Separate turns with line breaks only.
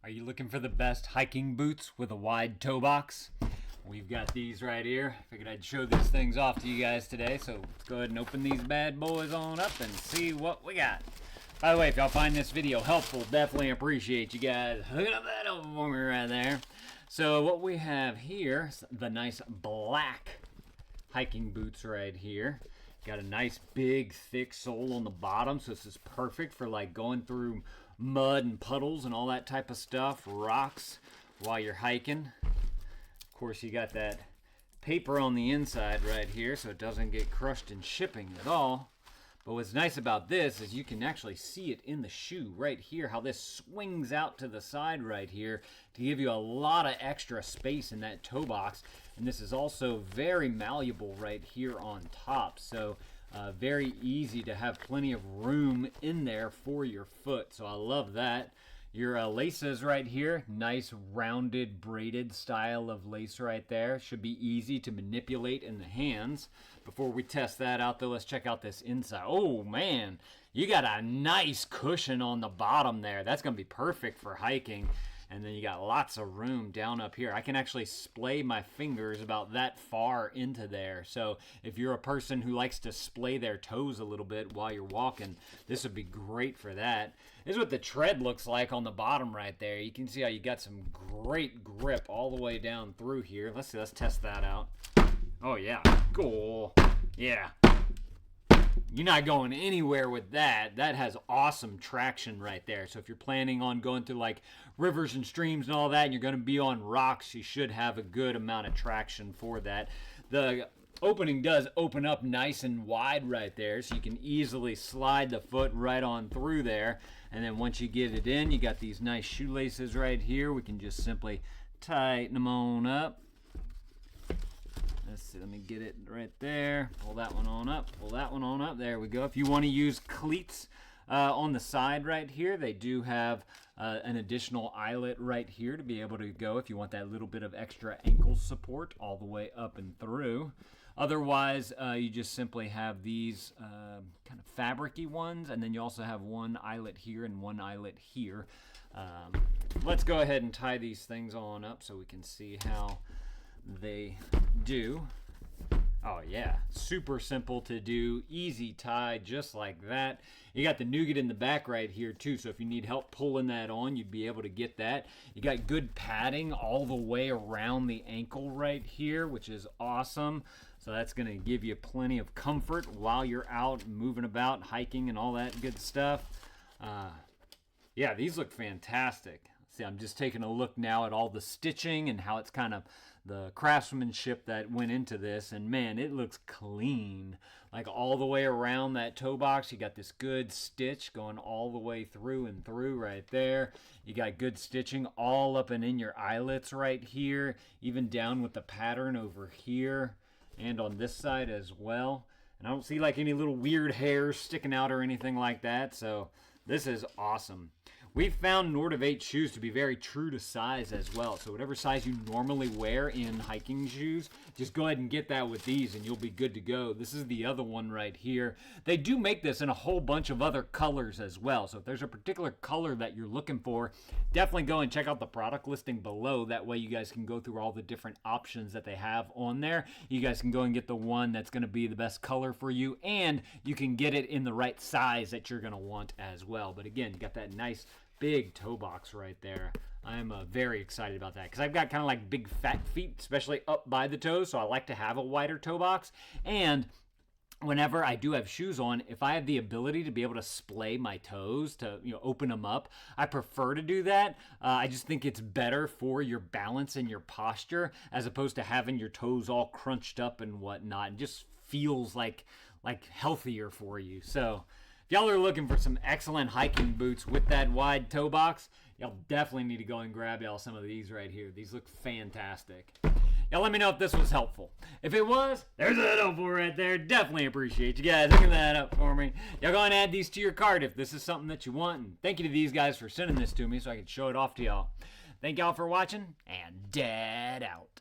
Are you looking for the best hiking boots with a wide toe box? We've got these right here. Figured I'd show these things off to you guys today, so let's go ahead and open these bad boys on up and see what we got. By the way, if y'all find this video helpful, definitely appreciate you guys hooking up that over for me right there. So what we have here is the nice black hiking boots right here. Got a nice big thick sole on the bottom, so this is perfect for like going through mud and puddles and all that type of stuff, rocks while you're hiking. Of course, you got that paper on the inside right here so it doesn't get crushed in shipping at all. But what's nice about this is you can actually see it in the shoe right here, how this swings out to the side right here to give you a lot of extra space in that toe box. And this is also very malleable right here on top, so very easy to have plenty of room in there for your foot. So I love that. Your laces right here, nice rounded braided style of lace right there. Should be easy to manipulate in the hands. Before we test that out though, let's check out this inside. Oh man, you got a nice cushion on the bottom there. That's gonna be perfect for hiking. And then you got lots of room down up here. I can actually splay my fingers about that far into there. So if you're a person who likes to splay their toes a little bit while you're walking, this would be great for that. This is what the tread looks like on the bottom right there. You can see how you got some great grip all the way down through here. Let's see, let's test that out. Oh yeah, cool. Yeah. You're not going anywhere with that. That has awesome traction right there. So if you're planning on going through like rivers and streams and all that, and you're going to be on rocks, you should have a good amount of traction for that. The opening does open up nice and wide right there, so you can easily slide the foot right on through there. And then once you get it in, you got these nice shoelaces right here. We can just simply tighten them on up. Let's see, let me get it right there. Pull that one on up, pull that one on up. There we go. If you want to use cleats on the side right here, they do have an additional eyelet right here to be able to go if you want that little bit of extra ankle support all the way up and through. Otherwise, you just simply have these kind of fabric-y ones, and then you also have one eyelet here and one eyelet here. Let's go ahead and tie these things on up so we can see how they do. Oh yeah, super simple to do, easy tie, just like that. You got the nougat in the back right here too, so if you need help pulling that on, you'd be able to get that. You got good padding all the way around the ankle right here, which is awesome. So that's going to give you plenty of comfort while you're out moving about, hiking and all that good stuff. Yeah, these look fantastic. See, I'm just taking a look now at all the stitching and how it's kind of the craftsmanship that went into this, and man, it looks clean. Like all the way around that toe box, you got this good stitch going all the way through and through right there. You got good stitching all up and in your eyelets right here, even down with the pattern over here and on this side as well. And I don't see like any little weird hairs sticking out or anything like that, so this is awesome. We've found Nord 8 shoes to be very true to size as well. So whatever size you normally wear in hiking shoes, just go ahead and get that with these and you'll be good to go. This is the other one right here. They do make this in a whole bunch of other colors as well. So if there's a particular color that you're looking for, definitely go and check out the product listing below. That way you guys can go through all the different options that they have on there. You guys can go and get the one that's going to be the best color for you, and you can get it in the right size that you're going to want as well. But again, you got that nice big toe box right there. I'm very excited about that because I've got kind of like big fat feet, especially up by the toes, so I like to have a wider toe box. And whenever I do have shoes on, if I have the ability to be able to splay my toes, to open them up, I prefer to do that. I just think it's better for your balance and your posture as opposed to having your toes all crunched up and whatnot. It just feels like healthier for you. So if y'all are looking for some excellent hiking boots with that wide toe box, y'all definitely need to go and grab y'all some of these right here. These look fantastic. Y'all let me know if this was helpful. If it was, there's a helpful right there. Definitely appreciate you guys hooking that up for me. Y'all go and add these to your cart if this is something that you want. And thank you to these guys for sending this to me so I can show it off to y'all. Thank y'all for watching, and Dad out.